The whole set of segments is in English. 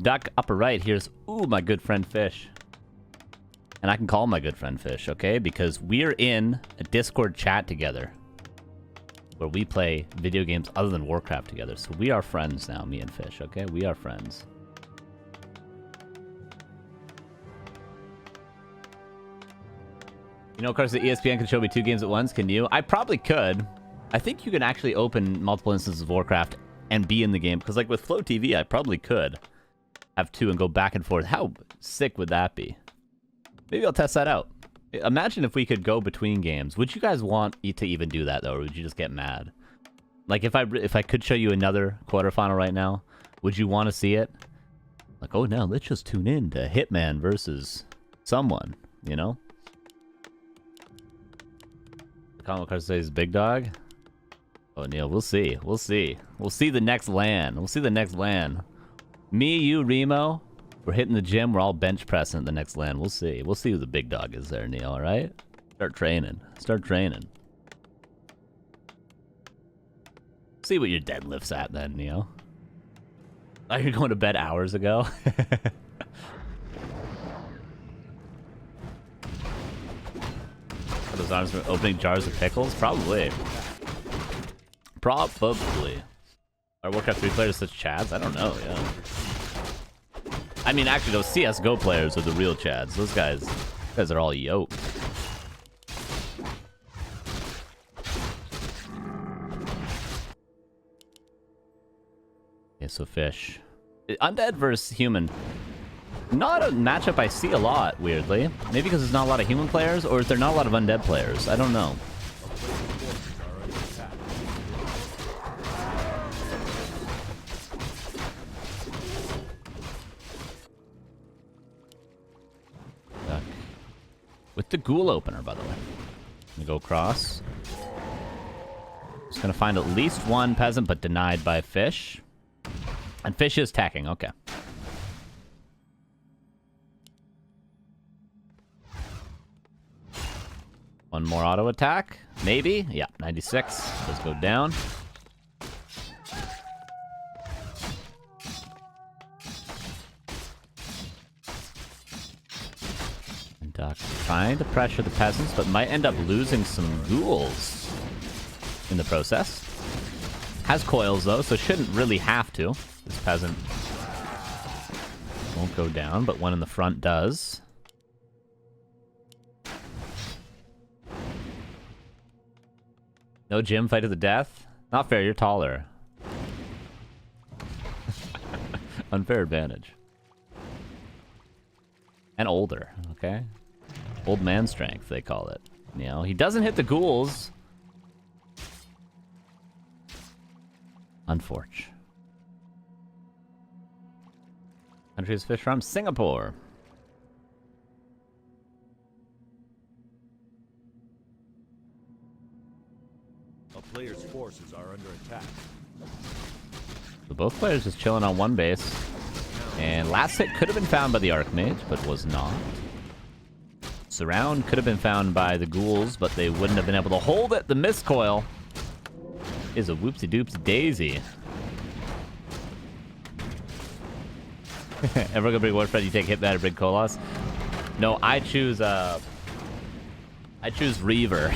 Duck upper right, here's, ooh, my good friend Fish. And I can call my good friend Fish, okay? Because we're in a Discord chat together where we play video games other than Warcraft together. So we are friends now, me and Fish, okay? We are friends. You know, Carson, ESPN can show me 2 games at once. Can you? I probably could. I think you can actually open multiple instances of Warcraft and be in the game. Because, like, with Flow TV, I probably could have 2 and go back and forth. How sick would that be? Maybe I'll test that out. Imagine if we could go between games. Would you guys want to even do that, though? Or would you just get mad? Like, if I could show you another quarterfinal right now, would you want to see it? Like, oh, now let's just tune in to Hitman versus someone, you know? Comic card says big dog. Oh, Neil, we'll see. We'll see. We'll see the next LAN. We'll see the next LAN. Me, you, Remo, we're hitting the gym. We're all bench pressing at the next LAN. We'll see. We'll see who the big dog is there, Neil, all right? Start training. Start training. See what your deadlift's at then, Neil. Oh, you're going to bed hours ago? Those arms from opening jars of pickles? Probably. Probably. Are Warcraft 3 players such chads? I don't know, yeah. I mean, actually, those CSGO players are the real chads. Those guys are all yoked. Yeah, so Fish. Undead versus human. Not a matchup I see a lot, weirdly. Maybe because there's not a lot of human players, or is there not a lot of undead players? I don't know. With the ghoul opener, by the way. Gonna go across. Just gonna find at least one peasant, but denied by Fish. And Fish is tacking, okay. One more auto attack, maybe. Yeah, 96. Does go down. And Duck trying to pressure the peasants, but might end up losing some ghouls in the process. Has coils though, so shouldn't really have to. This peasant won't go down, but one in the front does. No gym fight to the death? Not fair, you're taller. Unfair advantage. And older, okay? Old man strength, they call it. You know, he doesn't hit the ghouls. Unfortunate. Country is fish from Singapore. A player's forces are under attack. So both players just chilling on one base. And last hit could have been found by the Archmage, but was not. Surround could have been found by the ghouls, but they wouldn't have been able to hold it. The miscoil is a whoopsie-doopsie daisy. Ever gonna bring Warcraft? You take hit that or bring Kolos? No, I choose Reaver.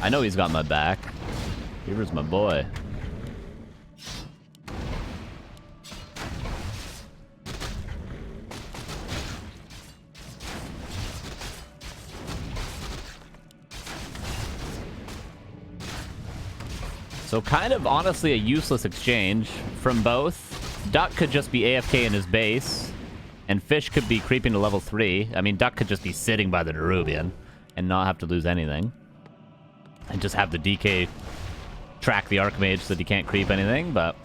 I know he's got my back. Reaver's my boy. So kind of honestly a useless exchange from both. Duck could just be AFK in his base, and Fish could be creeping to level 3. I mean, Duck could just be sitting by the Nerubian and not have to lose anything. And just have the DK track the Archmage so that he can't creep anything, but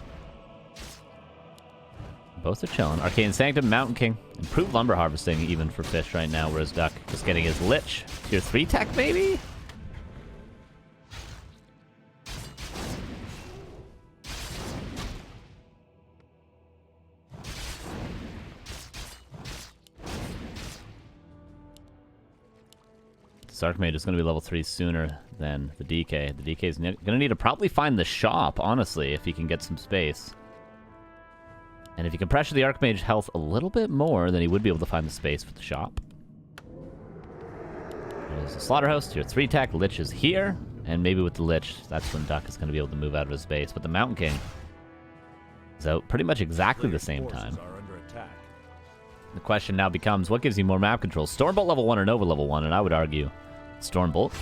both are chilling. Arcane Sanctum, Mountain King. Improved lumber harvesting even for Fish right now, whereas Duck just getting his Lich. Tier 3 tech, maybe? This Archmage is going to be level 3 sooner than the DK. The DK is going to need to probably find the shop, honestly, if he can get some space. And if he can pressure the Archmage health a little bit more, then he would be able to find the space for the shop. There's the Slaughterhouse, tier 3 tech. Lich is here. And maybe with the Lich, that's when Duck is going to be able to move out of his base. But the Mountain King is out pretty much exactly the same time. The question now becomes, what gives you more map control? Stormbolt level 1 or Nova level 1? And I would argue Stormbolt.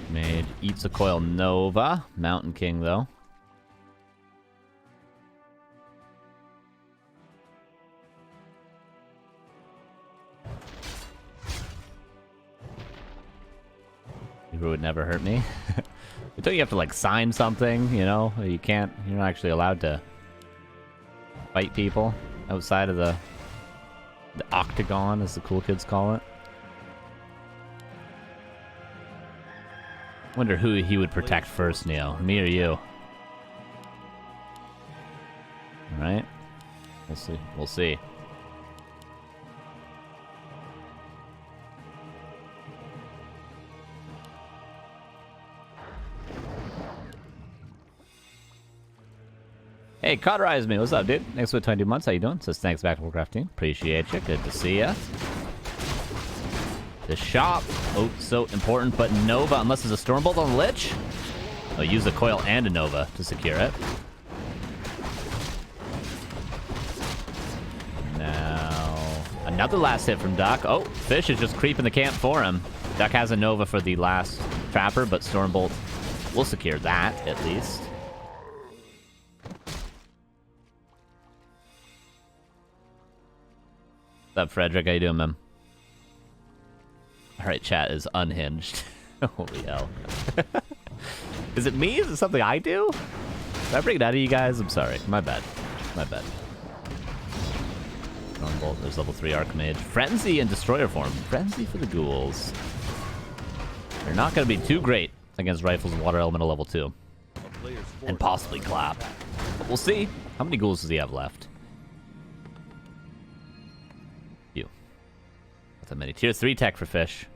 Mage eats a coil Nova. Mountain King, though. It would never hurt me. Until you have to, like, sign something, you know? You can't... You're not actually allowed to fight people outside of the octagon, as the cool kids call it. Wonder who he would protect first, Neo. Me or you? Alright. We'll see. We'll see. Hey, Cauterize me. What's up, dude? Next week, 22 months. How you doing? Says thanks back to Warcraft team. Appreciate you. Good to see ya. The shop. Oh, so important. But Nova, unless there's a Stormbolt on the Lich. Oh, use a coil and a Nova to secure it. Now, another last hit from Duck. Oh, Fish is just creeping the camp for him. Duck has a Nova for the last Trapper, but Stormbolt will secure that, at least. What's up, Frederick? How you doing, man? Alright, chat is unhinged. Holy hell. Is it me? Is it something I do? Did I bring it out of you guys? I'm sorry. My bad. My bad. Bolt. There's level 3 Archmage. Frenzy and Destroyer form. Frenzy for the ghouls. They're not going to be too great against Rifles and Water Elemental level 2. And possibly Clap. But we'll see. How many ghouls does he have left? Not that many. Tier 3 tech for Fish.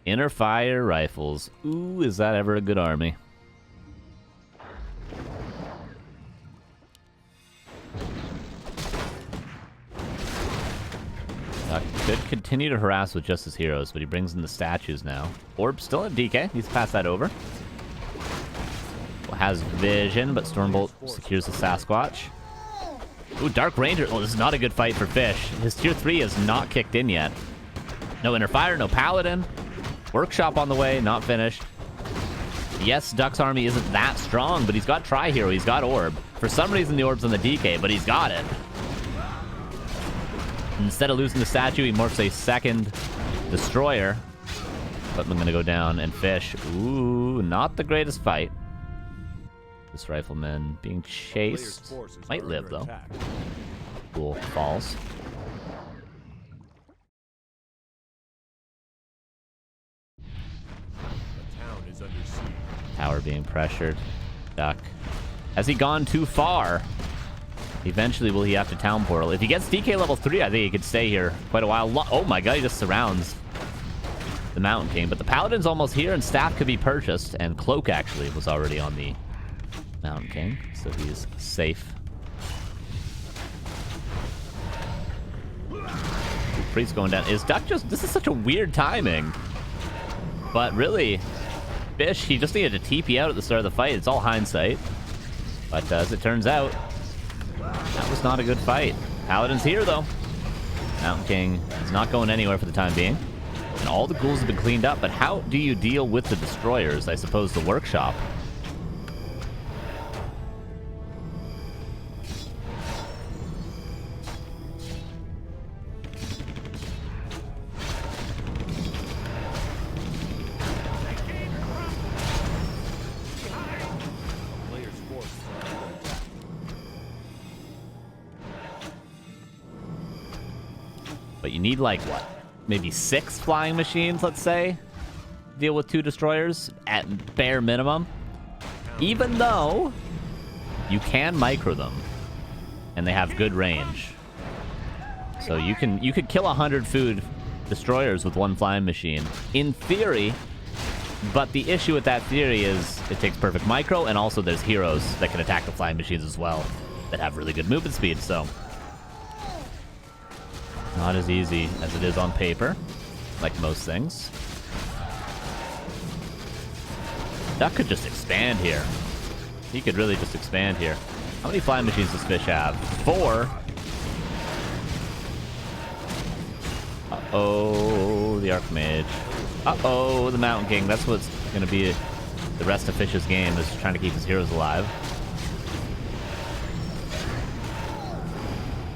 Inner Fire Rifles. Ooh, is that ever a good army? Could continue to harass with just his heroes, but he brings in the statues now. Orb still at DK. He's passed that over. Well, has vision, but Stormbolt secures the Sasquatch. Ooh, Dark Ranger. Oh, this is not a good fight for Fish. His tier 3 is not kicked in yet. No Inner Fire, no Paladin. Workshop on the way, not finished. Yes, Duck's army isn't that strong, but he's got Tri-Hero, he's got Orb. For some reason, the Orb's on the DK, but he's got it. Instead of losing the statue, he morphs a second Destroyer. But I'm going to go down and Fish. Ooh, not the greatest fight. This Rifleman being chased. Might live, though. Cool. Falls. Tower being pressured. Duck. Has he gone too far? Eventually, will he have to Town Portal? If he gets DK level 3, I think he could stay here quite a while. Oh my god, he just surrounds the Mountain King. But the Paladin's almost here, and Staff could be purchased. And Cloak, actually, was already on the Mountain King. So he's safe. Priest going down. Is Duck just... This is such a weird timing. But really... Fish, he just needed to TP out at the start of the fight. It's all hindsight. But as it turns out, that was not a good fight. Paladin's here, though. Mountain King is not going anywhere for the time being. And all the ghouls have been cleaned up. But how do you deal with the Destroyers? I suppose the Workshop. But you need, like, what? Maybe 6 flying machines, let's say? Deal with 2 destroyers at bare minimum. Even though you can micro them. And they have good range. So you could kill 100 food destroyers with 1 flying machine. In theory. But the issue with that theory is it takes perfect micro, and also there's heroes that can attack the flying machines as well that have really good movement speed, so not as easy as it is on paper, like most things. Duck could just expand here. He could really just expand here. How many flying machines does Fish have? 4. Uh-oh, the Archmage. Uh-oh, the Mountain King. That's what's going to be the rest of Fish's game, is trying to keep his heroes alive.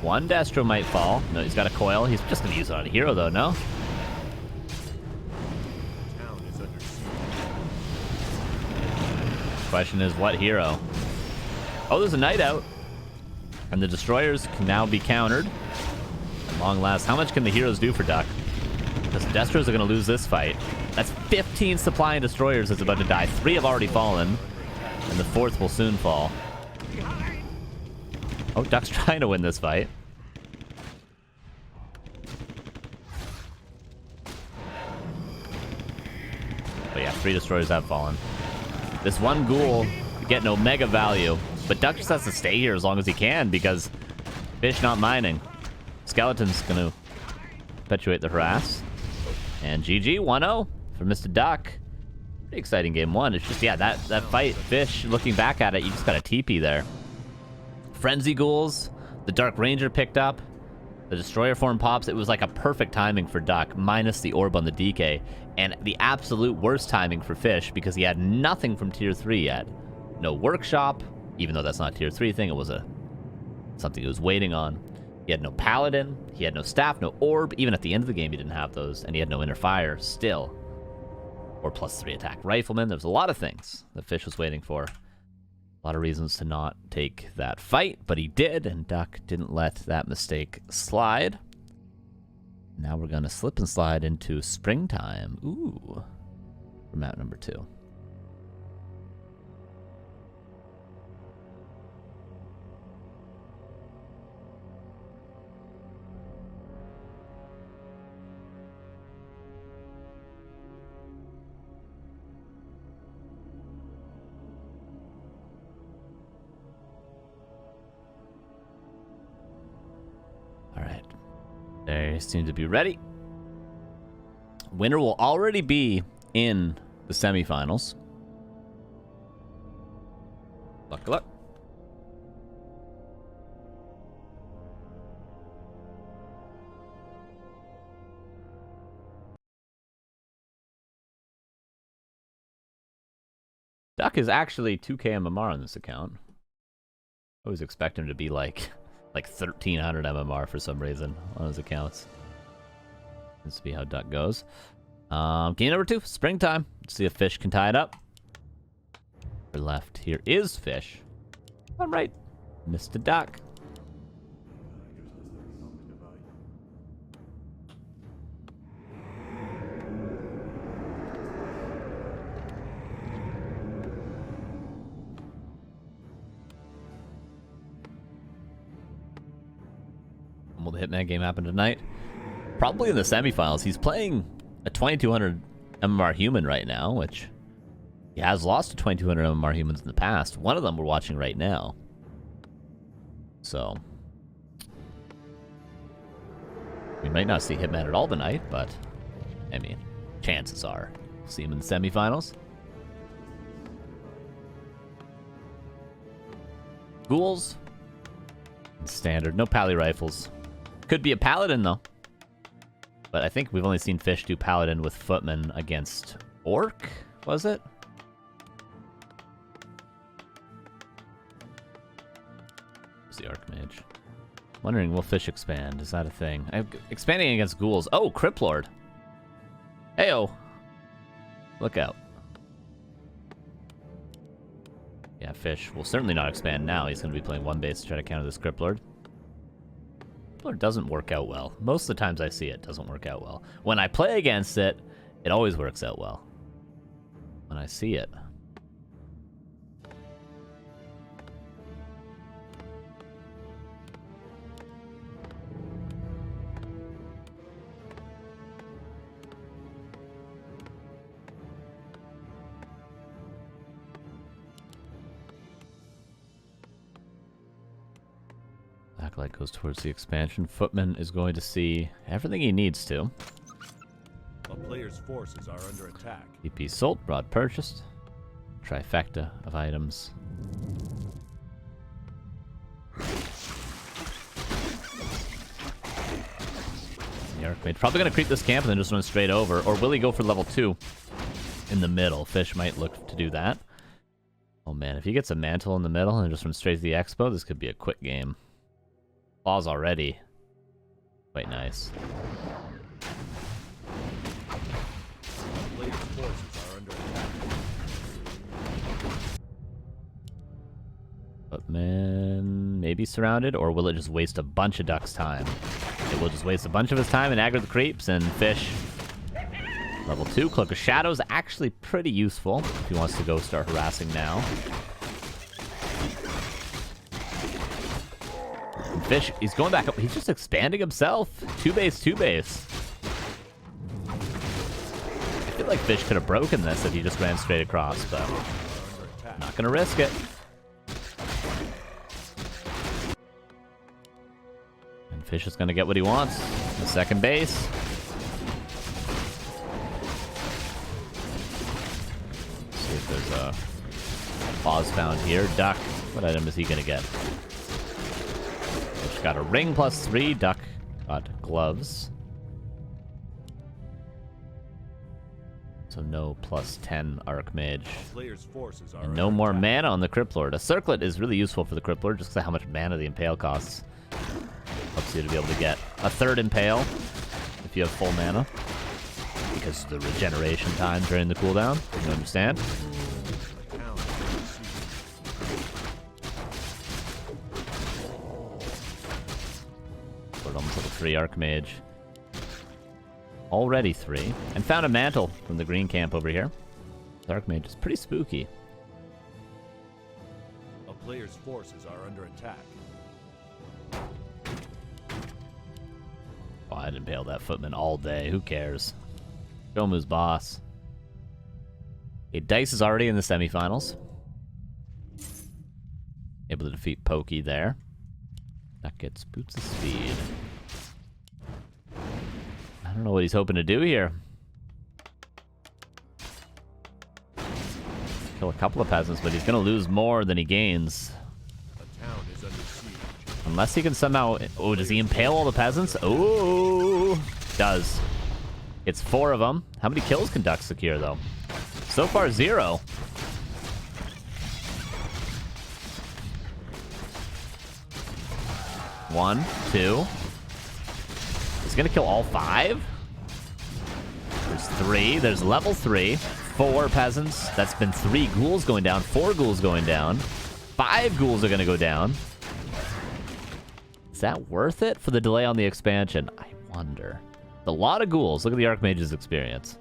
1 Destro might fall. No, he's got a coil. He's just going to use it on a hero, though, no? Question is, what hero? Oh, there's a Knight out. And the Destroyers can now be countered. At long last, how much can the heroes do for Duck? Because the Destros are going to lose this fight. That's 15 supply and Destroyers that's about to die. 3 have already fallen. And the 4th will soon fall. Oh, Duck's trying to win this fight. But yeah, 3 Destroyers have fallen. This 1 Ghoul getting Omega value. But Duck just has to stay here as long as he can because Fish not mining. Skeleton's going to perpetuate the harass. And GG, 1-0 for Mr. Duck. Pretty exciting game 1. It's just, yeah, that fight, Fish, looking back at it, you just got a TP there. Frenzy Ghouls, the Dark Ranger picked up, the Destroyer form pops. It was like a perfect timing for Duck, minus the orb on the DK. And the absolute worst timing for Fish, because he had nothing from Tier 3 yet. No Workshop, even though that's not a Tier 3 thing, it was something he was waiting on. He had no Paladin, he had no Staff, no Orb. Even at the end of the game, he didn't have those, and he had no Inner Fire still. Or +3 attack Rifleman. There's a lot of things that Fish was waiting for. A lot of reasons to not take that fight, but he did, and Duck didn't let that mistake slide. Now we're going to slip and slide into Springtime. Ooh. For map number 2. Alright. They seem to be ready. Winner will already be in the semifinals. Luck. Duck is actually 2k MMR on this account. I was expecting him to be like 1300 MMR for some reason on his accounts. Let's see how Duck goes. Game number 2, Springtime. Let's see if Fish can tie it up. Left here is Fish. I'm right, Mr. Duck. Will the Hitman game happen tonight? Probably in the semifinals. He's playing a 2200 MMR human right now, which he has lost to 2200 MMR humans in the past. One of them we're watching right now. So we might not see Hitman at all tonight, but I mean, chances are we'll see him in the semifinals. Ghouls. Standard. No Pally rifles. Could be a Paladin, though. But I think we've only seen Fish do Paladin with Footman against Orc, was it? Who's the Archmage? Wondering, will Fish expand? Is that a thing? Expanding against Ghouls. Oh, Crypt Lord. Heyo. Look out. Yeah, Fish will certainly not expand now. He's going to be playing 1 base to try to counter this Crypt Lord. Crippler doesn't work out well. Most of the times I see it, doesn't work out well. When I play against it, it always works out well. When I see it. Backlight goes towards the expansion. Footman is going to see everything he needs to. A player's forces are under attack. EP sold, rod purchased. Trifecta of items. The Archmage probably going to creep this camp and then just run straight over. Or will he go for level 2 in the middle? Fish might look to do that. Oh man, if he gets a mantle in the middle and just runs straight to the expo, this could be a quick game. Claws already. Quite nice. Player's forces are under attack. But man, maybe surrounded, or will it just waste a bunch of Duck's time? It will just waste a bunch of his time and aggro the creeps, and Fish. Level 2, Cloak of Shadows, actually pretty useful if he wants to go start harassing now. And Fish, he's going back up. He's just expanding himself. 2-base, 2-base. I feel like Fish could have broken this if he just ran straight across, but not going to risk it. And Fish is going to get what he wants. The second base. See if there's a pause found here. Duck, what item is he going to get? Fish got a ring +3. Duck got gloves. So no +10 Archmage. Player's forces are And no more mana on the Cryptlord. A Circlet is really useful for the Cryptlord just because of how much mana the Impale costs. Helps you to be able to get a third Impale if you have full mana. Because of the regeneration time during the cooldown. You understand? We're almost level 3 Archmage. Already 3. And found a mantle from the green camp over here. The Archmage is pretty spooky. A player's forces are under attack. Oh, I'd impale that Footman all day. Who cares? Jomu's boss. Okay, Dice is already in the semifinals. Able to defeat Pokey there. That gets Boots of Speed. I don't know what he's hoping to do here. Kill a couple of peasants, but he's going to lose more than he gains. A town is under siege. Unless he can somehow... Oh, does he impale all the peasants? Oh, does. It's 4 of them. How many kills can Duck secure, though? So far, 0. One, 2. He's gonna kill all 5? There's 3. There's level 3. 4 peasants. That's been 3 ghouls going down. 4 ghouls going down. 5 ghouls are gonna go down. Is that worth it for the delay on the expansion? I wonder. A lot of ghouls. Look at the Archmage's experience.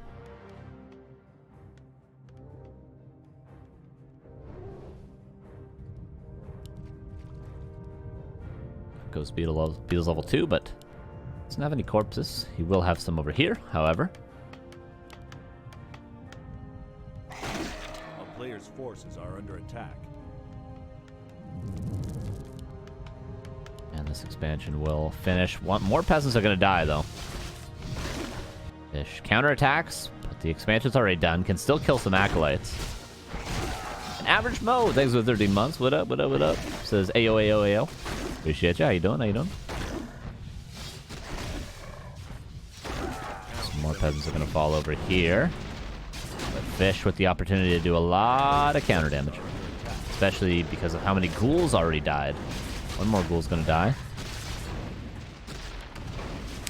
Goes Beetle's level 2, but doesn't have any corpses. He will have some over here, however. A player's forces are under attack. And this expansion will finish. More peasants are going to die, though. Fish counterattacks, but the expansion's already done. Can still kill some acolytes. An average Mo, thanks for 13 months. What up, what up, what up? Says Ayo, Ayo, Ayo. Appreciate you. How you doing? How you doing? Some more peasants are going to fall over here. But Fish with the opportunity to do a lot of counter damage. Especially because of how many ghouls already died. One more ghoul's going to die.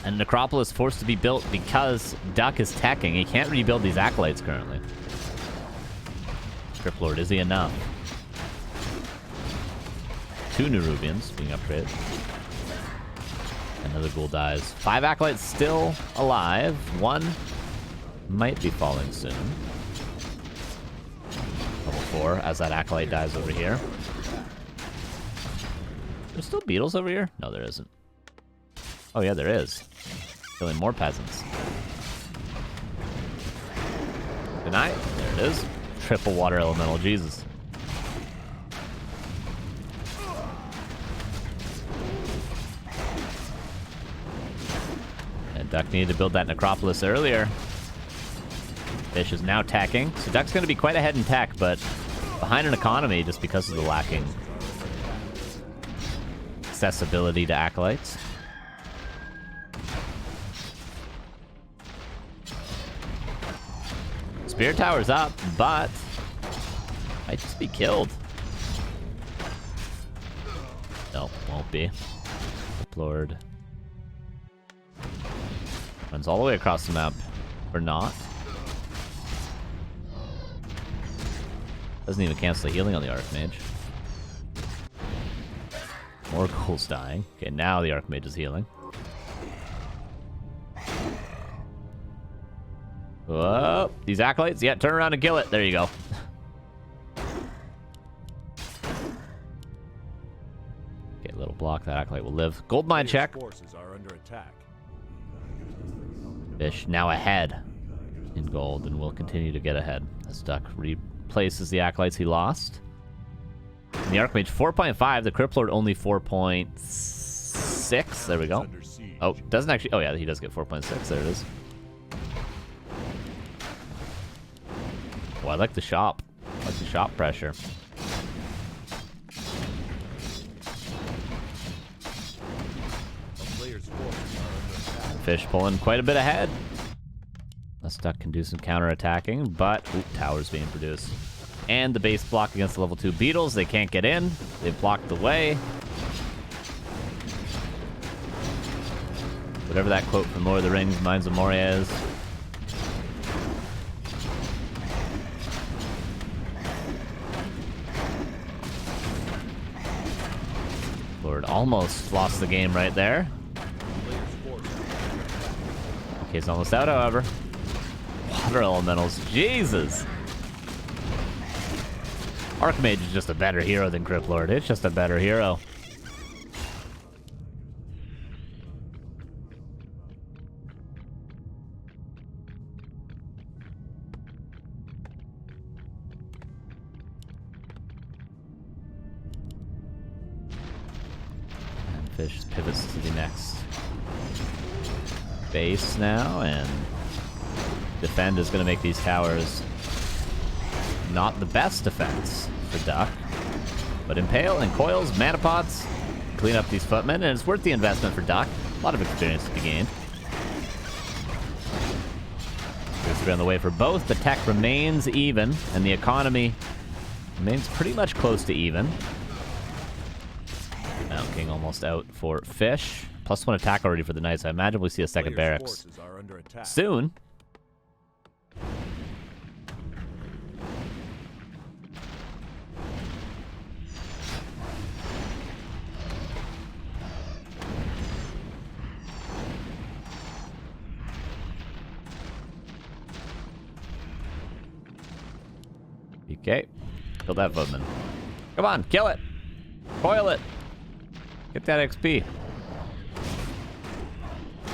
And Necropolis forced to be built because Duck is teching. He can't rebuild these acolytes currently. Cryptlord, is he enough? 2 Nerubians being upgraded. Another ghoul dies. 5 acolytes still alive. 1 might be falling soon. Level 4 as that acolyte dies over here. There's still beetles over here? No, there isn't. Oh yeah, there is. Killing more peasants. Good night. There it is. Triple water elemental. Jesus. And Duck needed to build that necropolis earlier. Fish is now teching. So Duck's going to be quite ahead in tech, but behind an economy just because of the lacking accessibility to acolytes. Spear tower's up, but might just be killed. No, won't be. Lord runs all the way across the map, or not. Doesn't even cancel the healing on the Archmage. More ghouls dying. Okay, now the Archmage is healing. Whoa, these acolytes, yeah, turn around and kill it. There you go. Okay, little block, that acolyte will live. Gold mine check. Forces are under attack. Fish now ahead in gold and will continue to get ahead as Duck replaces the acolytes he lost. And the Archmage 4.5, the Crip Lord only 4.6. There we go. Oh, doesn't actually. Oh yeah, he does get 4.6. There it is. Oh, I like the shop. I like the shop pressure. Fish pulling quite a bit ahead. Unless Duck can do some counter-attacking, but ooh, tower's being produced. And the base block against the level 2 beetles. They can't get in. They've blocked the way. Whatever that quote from Lord of the Rings, Mines of Moria is. Lord almost lost the game right there. Okay, it's almost out, however. Water elementals, Jesus! Archmage is just a better hero than Crip Lord. It's just a better hero. And Fish pivots to the next base now, and defend is going to make these towers not the best defense for Duck, but Impale and Coils, Mana Pots, clean up these footmen, and it's worth the investment for Duck. A lot of experience to be gained. There's on the way for both. The tech remains even, and the economy remains pretty much close to even. Mountain King almost out for Fish. +1 attack already for the Knights. I imagine we'll see a second barracks soon. Okay, kill that footman. Come on, kill it. Coil it. Get that XP.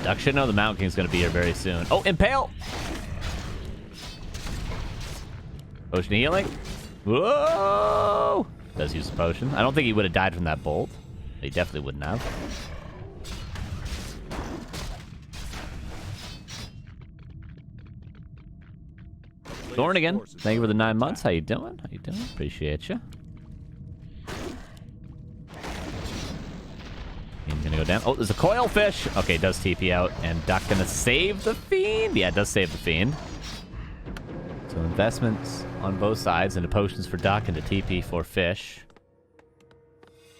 Duck should know the Mountain King's going to be here very soon. Oh, Impale! Potion of healing. Whoa! Does use the potion. I don't think he would have died from that bolt. He definitely wouldn't have. Thorn again. Thank you for the 9 months. How you doing? How you doing? Appreciate you. He's gonna go down. Oh, there's a coil fish. Okay, does TP out. And Duck gonna save the Fiend. Yeah, it does save the Fiend. So investments on both sides into potions for Duck and a TP for Fish.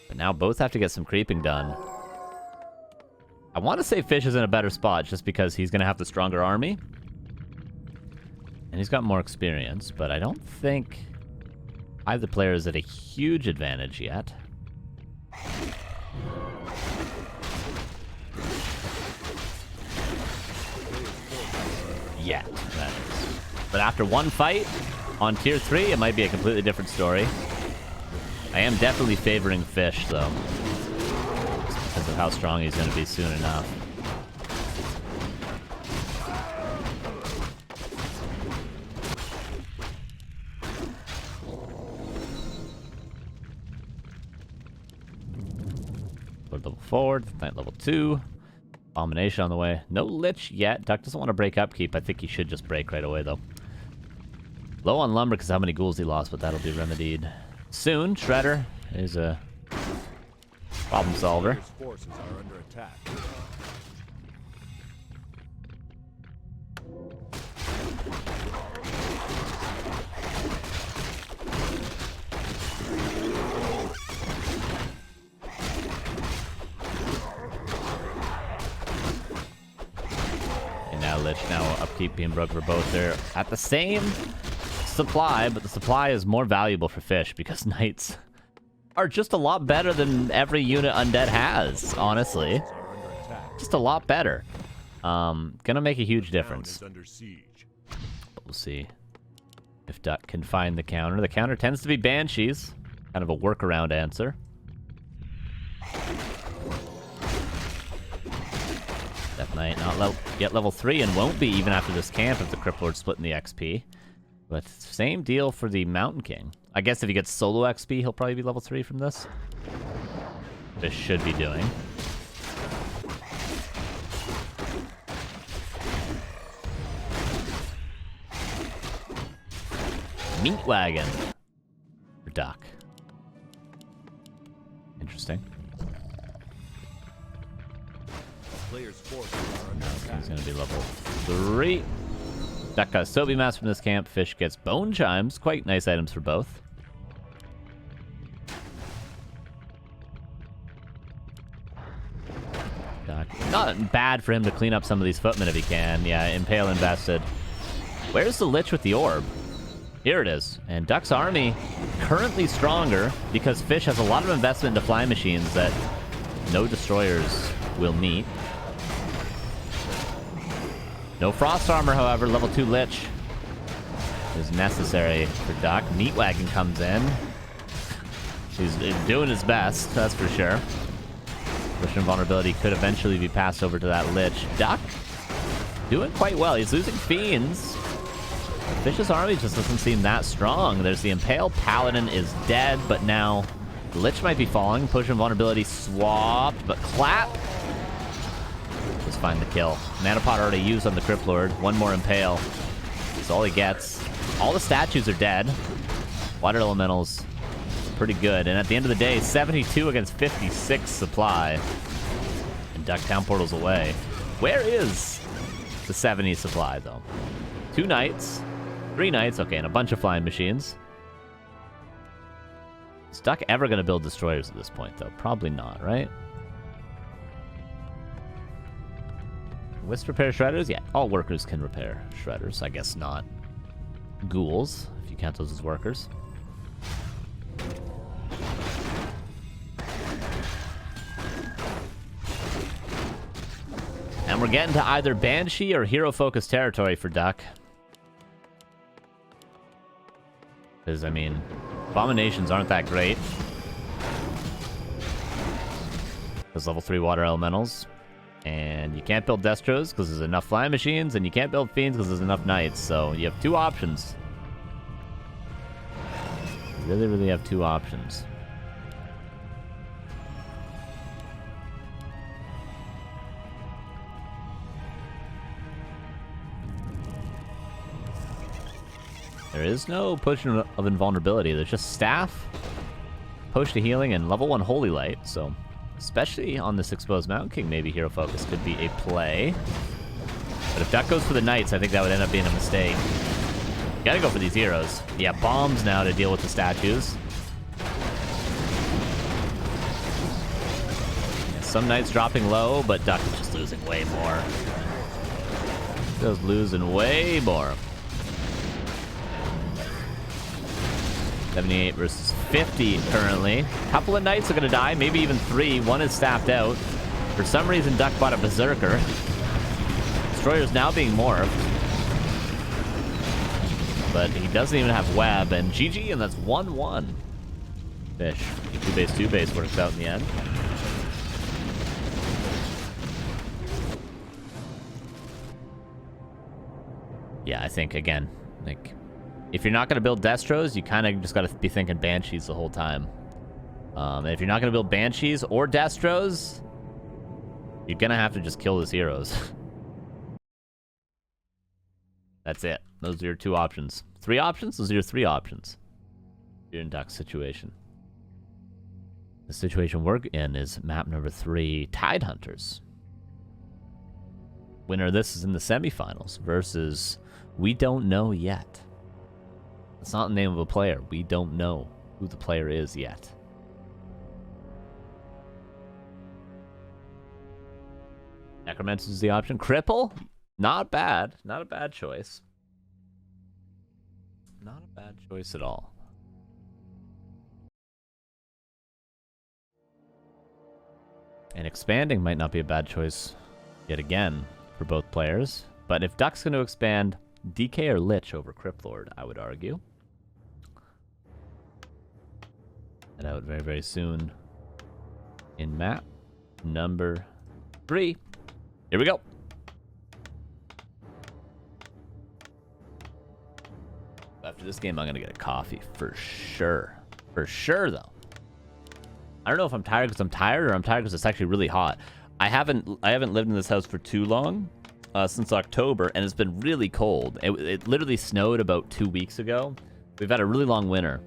But now both have to get some creeping done. I want to say Fish is in a better spot just because he's gonna have the stronger army. And he's got more experience, but I don't think either player is at a huge advantage yet. yet. That is. But after one fight on tier 3, it might be a completely different story. I am definitely favoring Fish, though. Just because of how strong he's going to be soon enough. Level 4, Knight level 2. Abomination on the way. No Lich yet. Duck doesn't want to break upkeep. I think he should just break right away, though. Low on lumber because how many ghouls he lost, but that'll be remedied soon. Shredder is a problem solver. Players' forces are under attack. Lich now upkeep being broken for both. They're at the same supply, but the supply is more valuable for Fish because Knights are just a lot better than every unit Undead has, honestly. Just a lot better. Gonna make a huge difference. But we'll see if Duck can find the counter. The counter tends to be Banshees. Kind of a workaround answer. Death Knight not yet level 3 and won't be even after this camp if the Crypt Lord's splitting the XP. But same deal for the Mountain King. I guess if he gets solo XP, he'll probably be level 3 from this. This should be doing. Meat Wagon for Duck. Interesting. Players' forces are under attack. He's going to be level 3. Duck got a Sobe Mask from this camp. Fish gets Bone Chimes. Quite nice items for both. Duck. Not bad for him to clean up some of these footmen if he can. Yeah, Impale invested. Where's the Lich with the orb? Here it is. And Duck's army currently stronger because Fish has a lot of investment into flying machines that no destroyers will meet. No Frost Armor, however. Level 2 Lich is necessary for Duck. Meat Wagon comes in. He's doing his best, that's for sure. Push Invulnerability could eventually be passed over to that Lich. Duck doing quite well. He's losing Fiends. Fish's army just doesn't seem that strong. There's the Impale. Paladin is dead, but now the Lich might be falling. Push Invulnerability swapped, but Clap. Just find the kill. Mana Pot already used on the Crypt Lord. One more Impale. That's all he gets. All the statues are dead. Water Elementals, pretty good. And at the end of the day, 72 against 56 supply. And Duck Town Portal's away. Where is the 70 supply, though? 2 Knights. 3 Knights. Okay, and a bunch of flying machines. Is Duck ever going to build destroyers at this point, though? Probably not, right? Wisp repair shredders? Yeah, all workers can repair shredders. I guess not ghouls, if you count those as workers. And we're getting to either Banshee or Hero Focus territory for Duck. Because, I mean, Abominations aren't that great. There's level 3 Water Elementals. And you can't build Destros because there's enough Flying Machines, and you can't build Fiends because there's enough Knights. So you have 2 options. You really have 2 options. There is no potion of invulnerability. There's just staff, potion of healing, and level 1 Holy Light. So, especially on this exposed Mountain King, maybe Hero Focus could be a play. But if Duck goes for the Knights, I think that would end up being a mistake. Gotta go for these heroes. Yeah, bombs now to deal with the statues. Yeah, some Knights dropping low, but Duck is just losing way more. Just losing way more. 78 versus 50 currently. A couple of Knights are going to die, maybe even 3. One is staffed out. For some reason, Duck bought a Berserker. Destroyer's now being morphed. but he doesn't even have web, and GG, and that's 1-1. Fish. 2 base, 2 base works out in the end. Yeah, I think, again, like, if you're not going to build Destros, you kind of just got to be thinking Banshees the whole time. And if you're not going to build Banshees or Destros, you're going to have to just kill his heroes. That's it. Those are your 2 options. 3 options? Those are your 3 options. You're in Duck's situation. The situation we're in is map number 3, Tide Hunters. Winner of this is in the semifinals versus We Don't Know Yet. That's not the name of a player. We don't know who the player is yet. Necromancer is the option. Cripple? Not bad. Not a bad choice. Not a bad choice at all. And expanding might not be a bad choice yet again for both players. But if Duck's going to expand, DK or Lich over Cryptlord, I would argue. And out very, very soon in map number 3. Here we go. After this game, I'm going to get a coffee for sure. For sure, though. I don't know if I'm tired because I'm tired or I'm tired because it's actually really hot. I haven't lived in this house for too long, since October, and it's been really cold. It literally snowed about 2 weeks ago. We've had a really long winter,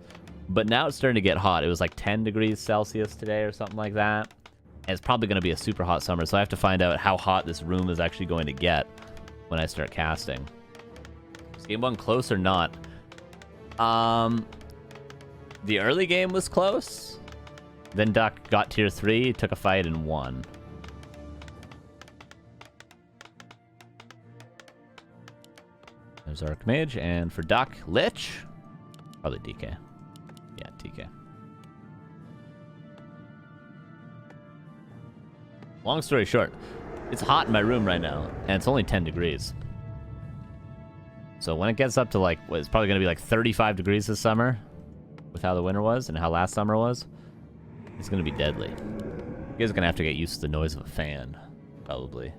but now it's starting to get hot. It was like 10 degrees Celsius today or something like that. And it's probably going to be a super hot summer, so I have to find out how hot this room is actually going to get when I start casting. Is game 1 close or not? The early game was close. Then Duck got tier 3, took a fight, and won. There's Archmage, and for Duck, Lich. Probably DK. Yeah, TK. Long story short, it's hot in my room right now, and it's only 10 degrees. So when it gets up to like, well, it's probably going to be like 35 degrees this summer, with how the winter was and how last summer was, it's going to be deadly. You guys are going to have to get used to the noise of a fan, probably.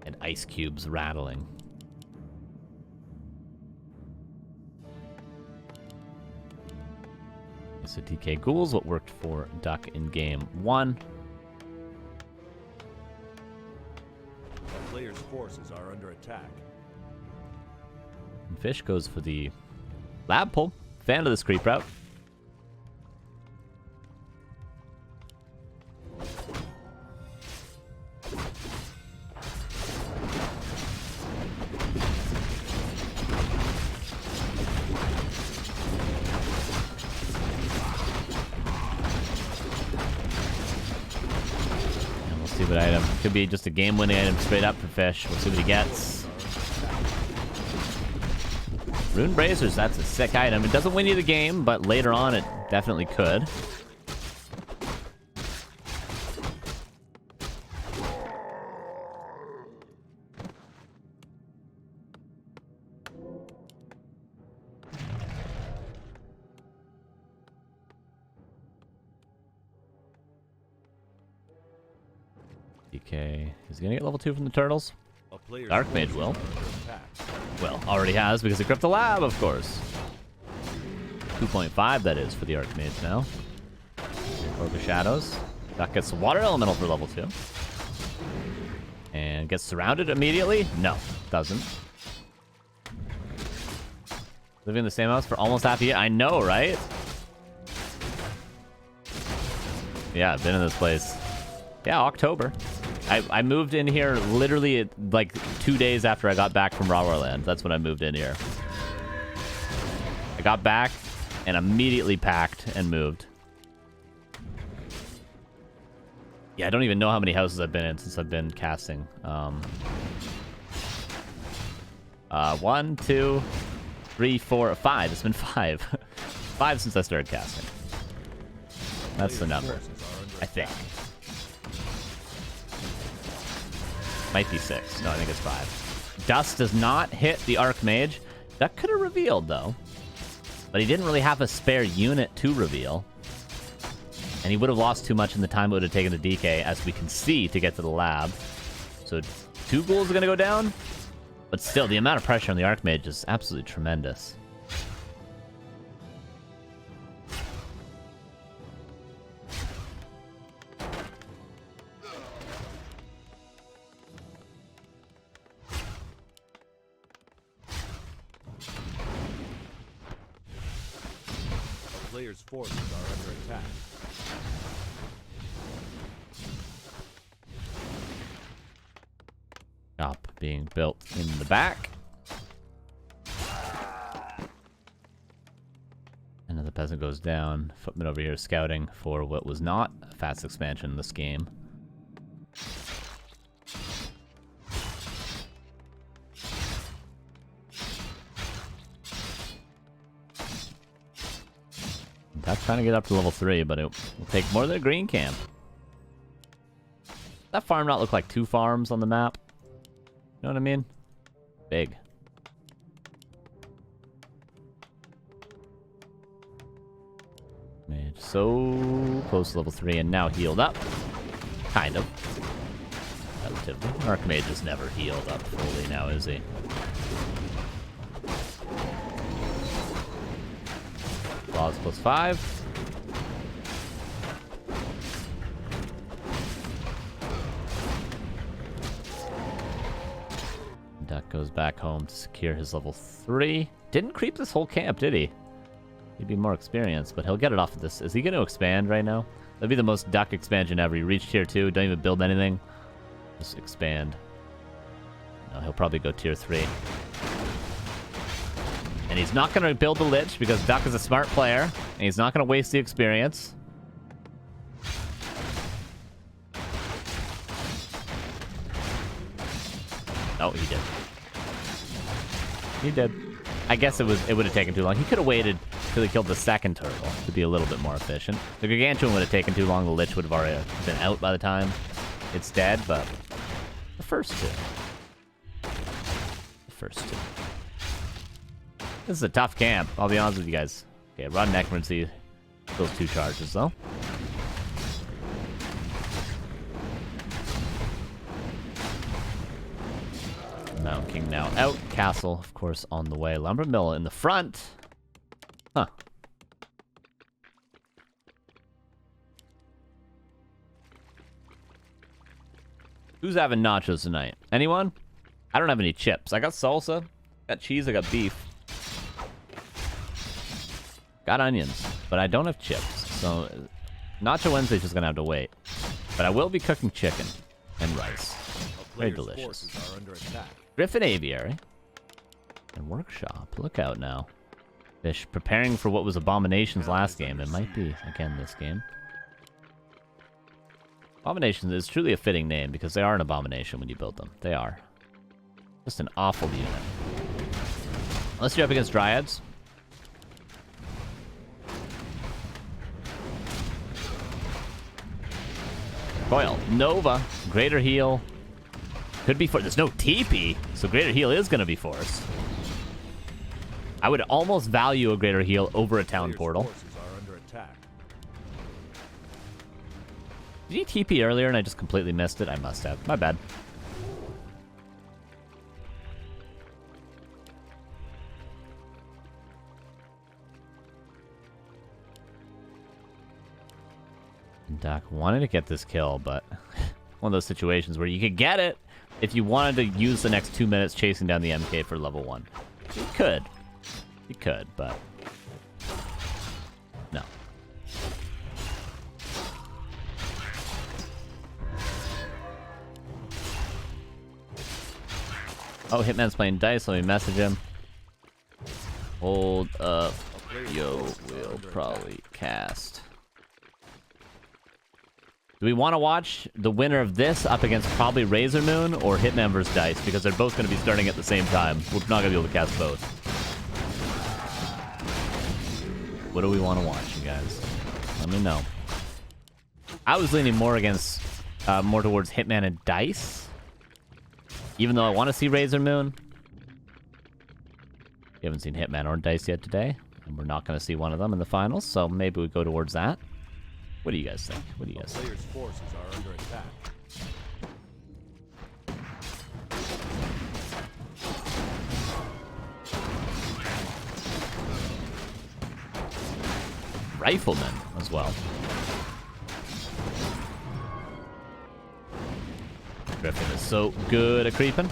And ice cubes rattling. So TK Ghouls, what worked for Duck in game 1. The player's forces are under attack. And Fish goes for the lab pull. Fan of this creep route. See what item. Could be just a game-winning item straight up for Fish. We'll see what he gets. Rune Brazers, that's a sick item. It doesn't win you the game, but later on it definitely could. DK, is he gonna get level 2 from the turtles? Archmage will. Well, already has because he gripped the lab, of course. 2.5 that is for the Archmage now. Orb of Shadows. Duck gets the Water Elemental for level 2. And gets surrounded immediately? No, doesn't. Living in the same house for almost half a year. I know, right? Yeah, I've been in this place. Yeah, October. I moved in here literally like 2 days after I got back from Rawarland. That's when I moved in here. I got back and immediately packed and moved. Yeah, I don't even know how many houses I've been in since I've been casting. 1, 2, 3, 4, 5. It's been 5. 5 since I started casting. That's the number, I think. Might be 6. No, I think it's 5. Dust does not hit the Archmage. That could have revealed, though. But he didn't really have a spare unit to reveal. And he would have lost too much in the time it would have taken the DK, as we can see, to get to the lab. So 2 ghouls are going to go down. But still, the amount of pressure on the Archmage is absolutely tremendous. Players' forces are under attack. Shop being built in the back. Another peasant goes down. Footman over here scouting for what was not a fast expansion in this game. That's trying to get up to level 3, but it will take more than a green camp. That farm not look like 2 farms on the map? You know what I mean? Big. Mage so close to level 3 and now healed up. Kind of. Relatively. Archmage is never healed up fully now, is he? Claws +5. Duck goes back home to secure his level 3. Didn't creep this whole camp, did he? He'd be more experienced, but he'll get it off of this. Is he going to expand right now? That'd be the most Duck expansion ever. You reach tier 2, don't even build anything. Just expand. No, he'll probably go tier 3. And he's not going to build the Lich because Duck is a smart player. And he's not going to waste the experience. Oh, he did. He did. I guess it would have taken too long. He could have waited till he killed the second turtle to be a little bit more efficient. The Gargantuan would have taken too long. The Lich would have already been out by the time it's dead, but the first two. The first two. This is a tough camp, I'll be honest with you guys. Okay, Rod Necromancy. Those 2 charges, though. Mountain King now out. Castle, of course, on the way. Lumber Mill in the front. Huh. Who's having nachos tonight? Anyone? I don't have any chips. I got salsa, got cheese, I got beef. Got onions, but I don't have chips. So, Nacho Wednesday's just gonna have to wait. But I will be cooking chicken and rice. Very delicious. Griffin Aviary. And Workshop. Look out now. Fish preparing for what was Abominations last game. It might be, again, this game. Abominations is truly a fitting name because they are an abomination when you build them. They are. Just an awful unit. Unless you're up against Dryads. Coil. Nova. Greater Heal. Could be for there's no TP, so Greater Heal is going to be forced. I would almost value a Greater Heal over a Town Portal. Did he TP earlier and I just completely missed it? I must have. My bad. Doc wanted to get this kill, but one of those situations where you could get it if you wanted to use the next 2 minutes chasing down the MK for level 1. You could. You could, but no. Oh, Hitman's playing dice. Let me message him. Hold up. Yo, we'll probably cast. Do we want to watch the winner of this up against probably Razor Moon or Hitman vs. Dice? Because they're both going to be starting at the same time. We're not going to be able to cast both. What do we want to watch, you guys? Let me know. I was leaning more against, more towards Hitman and Dice. Even though I want to see Razor Moon. We haven't seen Hitman or Dice yet today. And we're not going to see one of them in the finals, so maybe we go towards that. What do you guys think? What do you guys think? Players' forces are under attack. Rifleman as well. Griffin is so good at creeping.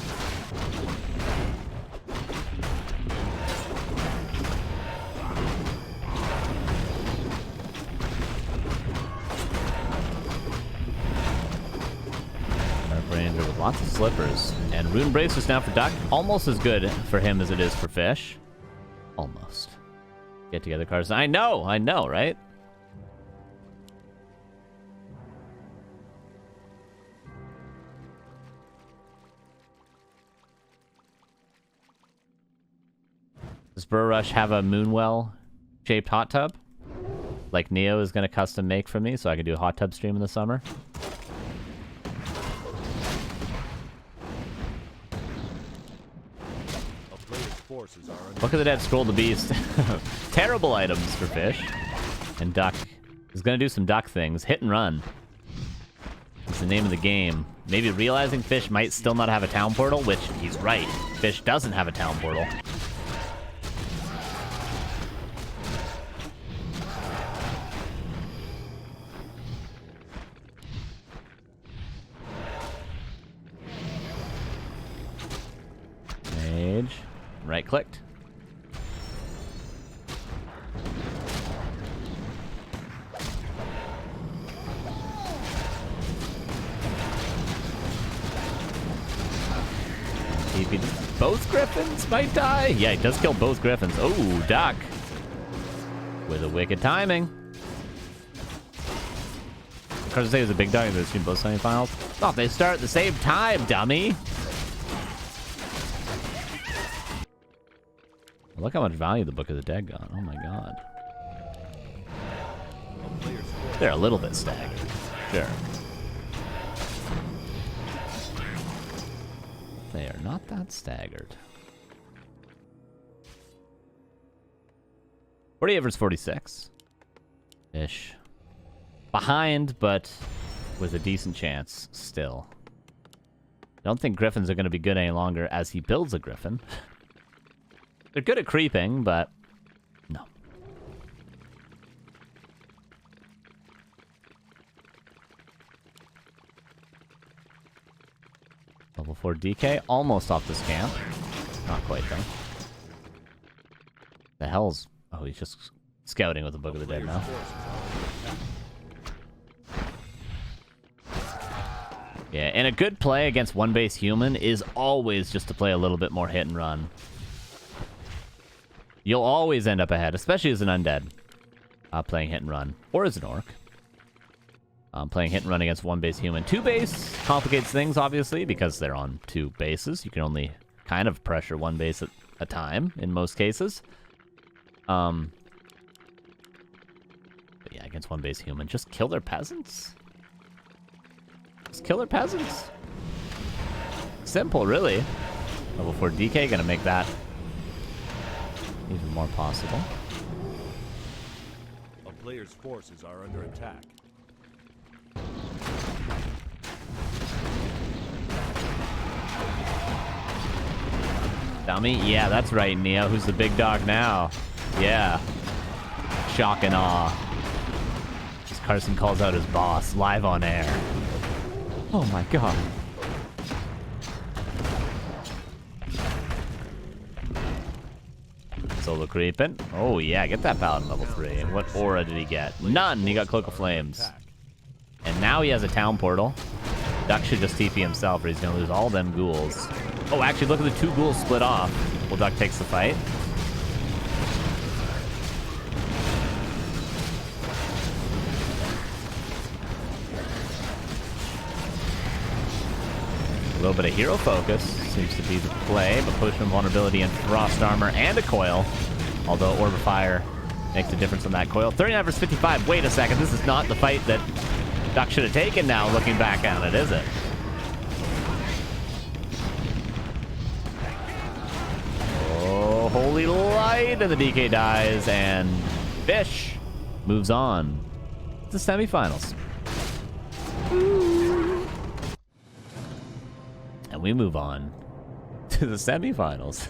Ranger with lots of slippers. And Rune Bracers now for Duck. Almost as good for him as it is for Fish. Almost. Get together, Carson. I know, right? Does Burr Rush have a Moonwell-shaped hot tub? Like Neo is going to custom make for me so I can do a hot tub stream in the summer? Look at the Dead Scroll the Beast. Terrible items for Fish. And Duck is going to do some Duck things. Hit and run. It's the name of the game. Maybe realizing Fish might still not have a town portal, which he's right. Fish doesn't have a town portal. Mage. Right-clicked. Both Griffins might die? Yeah, he does kill both Griffins. Oh, Duck. With a wicked timing. Carson say is a big dog in between both semifinals. Thought they start at the same time, dummy. Look how much value the Book of the Dead got. Oh my god. They're a little bit staggered. Sure. They are not that staggered. 48 versus 46. Ish. Behind, but with a decent chance still. I don't think Griffins are going to be good any longer as he builds a Griffin. They're good at creeping, but no. Level 4 DK, almost off the scam. Not quite, though. The hell's... Oh, he's just scouting with the Book of the Dead now. Yeah, and a good play against one base human is always just to play a little bit more hit and run. You'll always end up ahead, especially as an undead. Playing hit and run. Or as an orc. Playing hit and run against one base human. Two base complicates things, obviously, because they're on two bases. You can only kind of pressure one base at a time, in most cases. But yeah, against one base human. Just kill their peasants? Just kill their peasants? Simple, really. Level 4 DK, gonna make that even more possible. A player's forces are under attack. Dummy? Yeah, that's right, Neo. Who's the big dog now? Yeah. Shock and awe. As Carson calls out his boss, live on air. Oh my god. Solo creeping. Oh yeah, get that paladin level 3. And what aura did he get? None! He got Cloak of Flames. And now he has a town portal. Duck should just TP himself or he's gonna lose all them ghouls. Oh, actually, look at the two ghouls split off. Well, Duck takes the fight. A little bit of hero focus seems to be the play, but potion of vulnerability and frost armor and a coil. Although Orb of Fire makes a difference on that coil. 39 versus 55. Wait a second, this is not the fight that Duck should have taken now, looking back on it, is it? holy light, and the DK dies, and Fish moves on to semifinals. And we move on to the semifinals.